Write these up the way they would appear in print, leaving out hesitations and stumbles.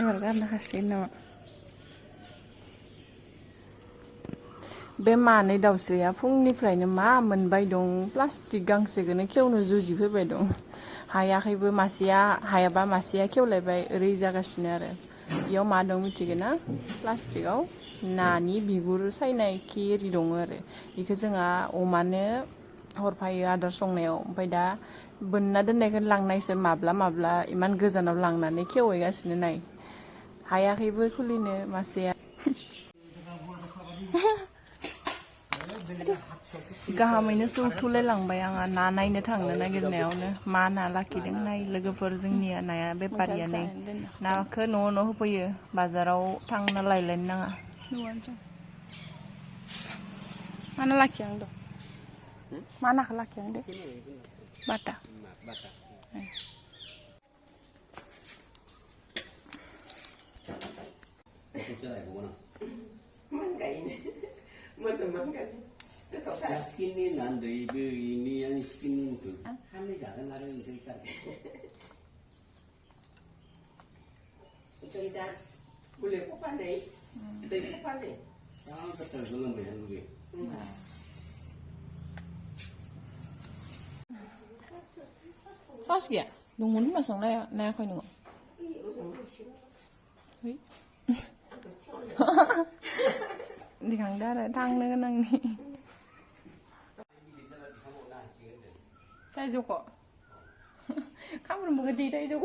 एबार गारनो हासिगोन नामा बे मानै दाउस्रिया फुंनिफ्रायनो मा मोनबाय दं प्लास्टिक गांसेखौनो खेवनो जुजिफैबाय दं हायाखैबो मासेया हायाबा मासेया खेवलायबाय ओरै जागासिनो आरो इयाव मा दं मिथिगोन ना प्लास्टिकआव नानि बिगुर सायनाय खि एरि दङ आरो बेखौ जोंहा अमानो हरफायो आदार संनायाव ओमफ्राय दा बोनना दोननायखौ लांनायसो माब्ला इमान गोजानाव लांनानै खेवहैगासिनो नाय हायाखैबो खुलिनो मासेया गाहामैनो सौथुलायलांबाय आंहा ना नायनो थांनो नागिरनायावनो मा ना लाखिदों नाय लोगोफोर जोंनिया नाया बेफारिया नै नाखौ न' होफैयो बाजाराव थांना लायलायनो नाङा मा ना लाखिया आं दं मा नाखौ लाखिया आं दे बाटा Skinny nan dei bu ini yang skinny tu. Kami jangan ada yang cerita. Cerita boleh kau pandai, dei kau pandai. Jangan betul belum bayar lagi. Sauce kìa, đúng muốn mà sống này nè khoai nữa. Đi hàng đó là thăng nữa cái năng này. Cái gì vậy? Không được một cái gì đây rồi.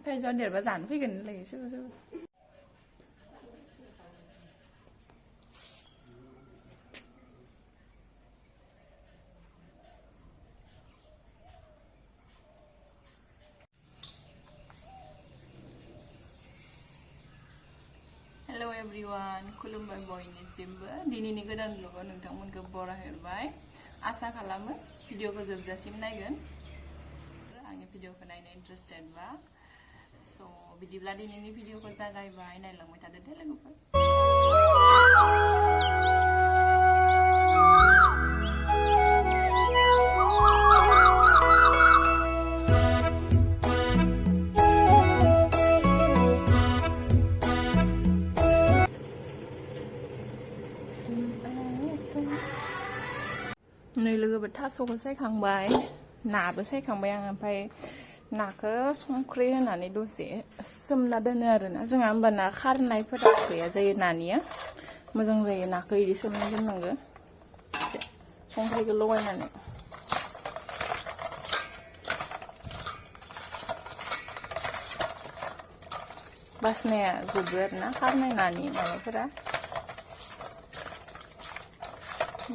Thay do để bà giản phải gần lấy chứ. Hello everyone, खुलुमबाय बयनिसिमबो दिनैनि गोदान ब्लगाव नोंथांमोनखौ बरायहरबाय आसा खालामो भिडिअखौ जोबजासिम नायगोन आंनि भिडिअखौ नायनो इन्टारेस्टेड बा स' बिदिब्ला दिनैनि भिडिअखौ जागायबाय नायलांबाय थादो दे लोगोफोर नै लोगोफोर थास'खौ सायखांबाय नाबो सायखांबाय आं ओमफ्राय नाखौ संख्रि होनानै दसे सोमना दोनो आरोना जोंहा होमबाना खारनायफोरा गैया जायो नानिया मोजां जायो नाखौ इदि सोमना दोननांगौ संख्रिखौ लगायनानै बासनाया जोबो आरोना खारनाय नानि माबाफोरा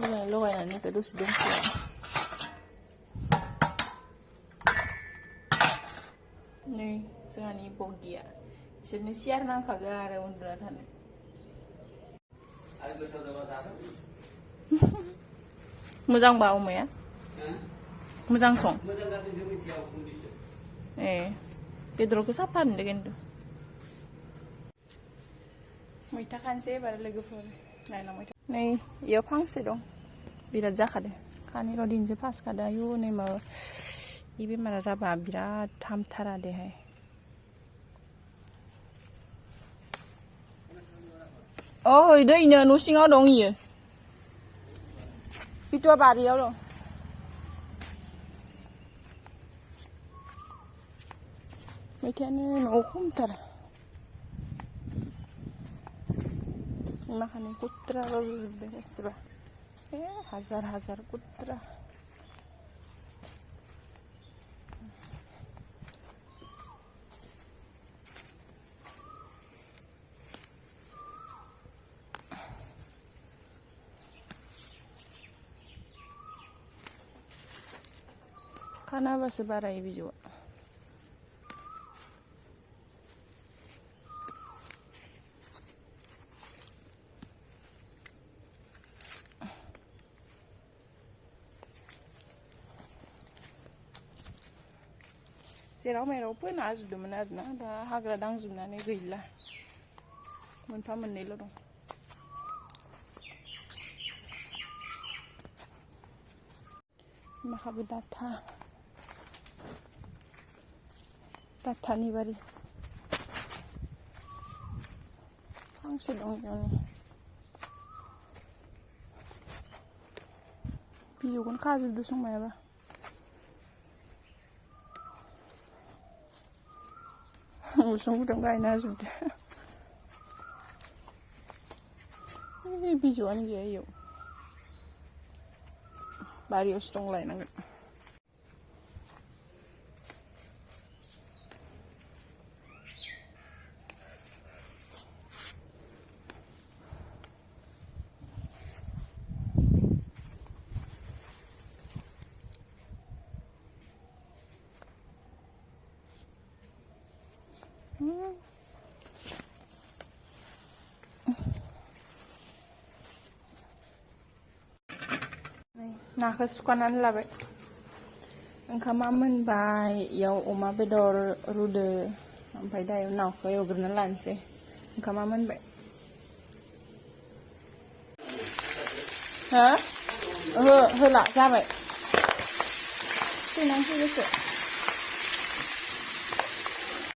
मोजाङै लगायनानै दसे दोनसिगोन नै जोंहानि बगिया बिसोरनो सियार नांखागौ आरो उन्दुना थानो मोजांबा अमाया मोजां सं ए बेदरखौ साफा होनदों खिन्थु मैथा खानोसै एबार लोगोफोर नायलांबाय था नै इयाव फांसे दं बिराद जाखादो खानैल' दिनसो फासखादो आयु नै माबा इ बेमारा जाबा बिराद हामथारा देहाय ओइ दैनो न' सिङाव दं इयो बिथुआ बारियाव दं मैथायानो न'आव खमथार माखानै कुट्रा रज'जोब्बाय गासिबो हाजार कुट्रा खानाबासो बारायो बिजौआ जेराव मेराव फोना होजोबदोंमोन आरोना दा हाग्रा दांजोबनानै गैला मोनफा मोननैल' दं माहाबो डाटा डाक्टारनि बारि फांसे दं बेयावनो बिजौखौनो खाजोबदो संमायाबा उसुं गुदुं गायना होजोबदो बिजौआनो गैया इयाव बारियावसो दं लायनांगोन नाखौ सुखानानै लाबाय ओंखामा मोनबाय इयाव अमा बेदर रुदो ओमफ्राय दायो नाखौ एवग्रोना लानोसै ओंखामा मोनबाय हो ओहो होला जाबाय सुनांसिगोसो